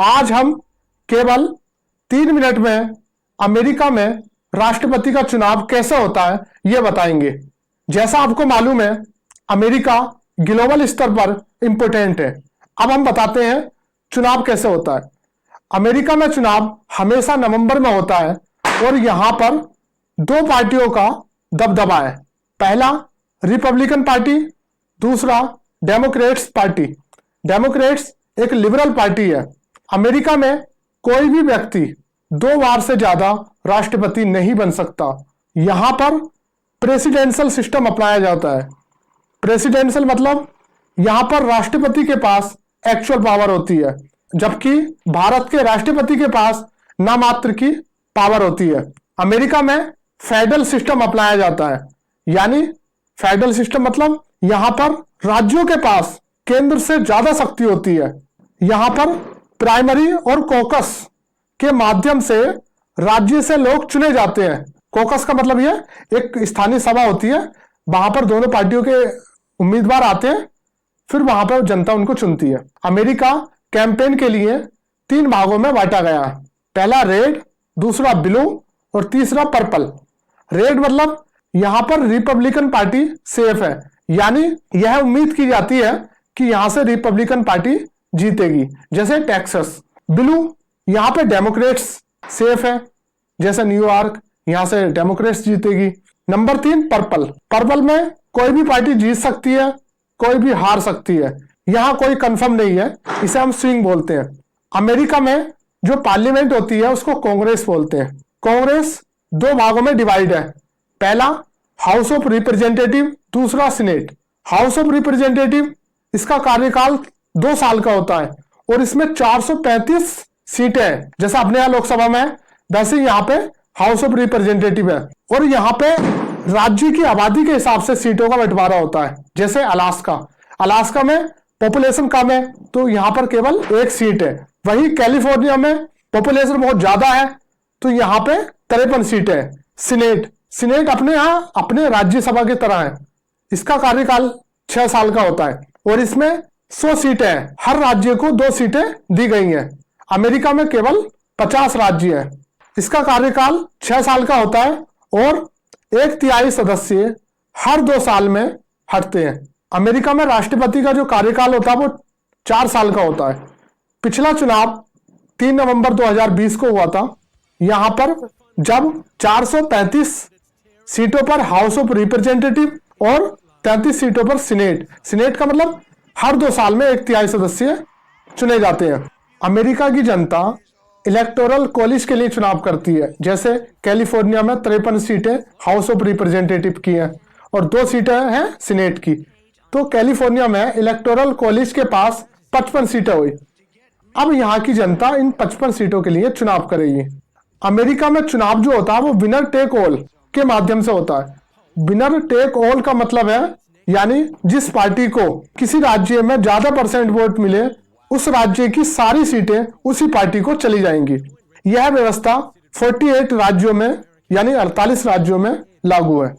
आज हम केवल 3 मिनट में अमेरिका में राष्ट्रपति का चुनाव कैसे होता है यह बताएंगे। जैसा आपको मालूम है, अमेरिका ग्लोबल स्तर पर इंपोर्टेंट है। अब हम बताते हैं चुनाव कैसे होता है। अमेरिका में चुनाव हमेशा नवंबर में होता है और यहां पर 2 पार्टियों का दबदबा है। पहला रिपब्लिकन पार्टी, दूसरा डेमोक्रेट्स पार्टी। डेमोक्रेट्स एक लिबरल पार्टी है। अमेरिका में कोई भी व्यक्ति 2 बार से ज्यादा राष्ट्रपति नहीं बन सकता। यहां पर प्रेसिडेंशियल सिस्टम अपनाया जाता है। प्रेसिडेंशियल मतलब यहां पर राष्ट्रपति के पास एक्चुअल पावर होती है, जबकि भारत के राष्ट्रपति के पास नामात्र की पावर होती है। अमेरिका में फेडरल सिस्टम अपनाया जाता है, यानी फेडरल सिस्टम मतलब यहां पर राज्यों के पास केंद्र से ज्यादा शक्ति होती है। यहां पर प्राइमरी और कॉकस के माध्यम से राज्य से लोग चुने जाते हैं। कॉकस का मतलब यह एक स्थानीय सभा होती है, वहां पर दोनों पार्टियों के उम्मीदवार आते हैं, फिर वहां पर जनता उनको चुनती है। अमेरिका कैंपेन के लिए 3 भागों में बांटा गया है। पहला रेड, दूसरा ब्लू और तीसरा पर्पल। रेड मतलब यहां पर रिपब्लिकन पार्टी सेफ है, यानी यह उम्मीद की जाती है कि यहां से रिपब्लिकन पार्टी जीतेगी, जैसे टेक्सास। ब्लू यहां पे डेमोक्रेट्स सेफ है, जैसे न्यूयॉर्क, यहां से डेमोक्रेट्स जीतेगी। Number 3 purple. पर्पल में कोई भी पार्टी जीत सकती है, कोई भी हार सकती है, यहां कोई कंफर्म नहीं है, इसे हम स्विंग बोलते हैं। अमेरिका में जो पार्लियामेंट होती है उसको कांग्रेस बोलते हैं। कांग्रेस 2 भागों में डिवाइड है। पहला हाउस ऑफ रिप्रेजेंटेटिव, दूसरा सीनेट। हाउस ऑफ रिप्रेजेंटेटिव इसका कार्यकाल 2 साल का होता है और इसमें 435 सीटें हैं। जैसा अपने यहाँ लोकसभा में है, वैसे यहाँ पे हाउस ऑफ रिप्रेजेंटेटिव है। और यहाँ पे राज्य की आबादी के हिसाब से सीटों का बंटवारा होता है। जैसे अलास्का में पॉपुलेशन कम है तो यहाँ पर केवल 1 सीट है। वही कैलिफोर्निया में पॉपुलेशन बहुत ज्यादा है तो यहाँ पे 53 सीटें हैं। सीनेट अपने यहाँ अपने राज्यसभा की तरह है। इसका कार्यकाल 6 साल का होता है और इसमें 100 सीटें हैं। हर राज्य को 2 सीटें दी गई हैं। अमेरिका में केवल 50 राज्य हैं। इसका कार्यकाल 6 साल का होता है और 1/3 सदस्य हर 2 साल में हटते हैं। अमेरिका में राष्ट्रपति का जो कार्यकाल होता है वो 4 साल का होता है। पिछला चुनाव 3 नवंबर 2020 को हुआ था। यहां पर जब 435 सीटों पर हाउस ऑफ रिप्रेजेंटेटिव और 33 सीटों पर सीनेट का मतलब हर 2 साल में 1/3 सदस्य चुने जाते हैं। अमेरिका की जनता इलेक्टोरल कॉलेज के लिए चुनाव करती है। जैसे कैलिफोर्निया में 53 सीटें हाउस ऑफ रिप्रेजेंटेटिव की हैं और 2 सीटें हैं सीनेट की। तो कैलिफोर्निया में इलेक्टोरल कॉलेज के पास 55 सीटें हुई। अब यहाँ की जनता इन 55 सीटों के लिए चुनाव करेगी। अमेरिका में चुनाव जो होता है वो विनर टेक ऑल के माध्यम से होता है। विनर टेक ऑल का मतलब है, यानी जिस पार्टी को किसी राज्य में ज्यादा % वोट मिले उस राज्य की सारी सीटें उसी पार्टी को चली जाएंगी। यह व्यवस्था 48 राज्यों में यानी 48 राज्यों में लागू है।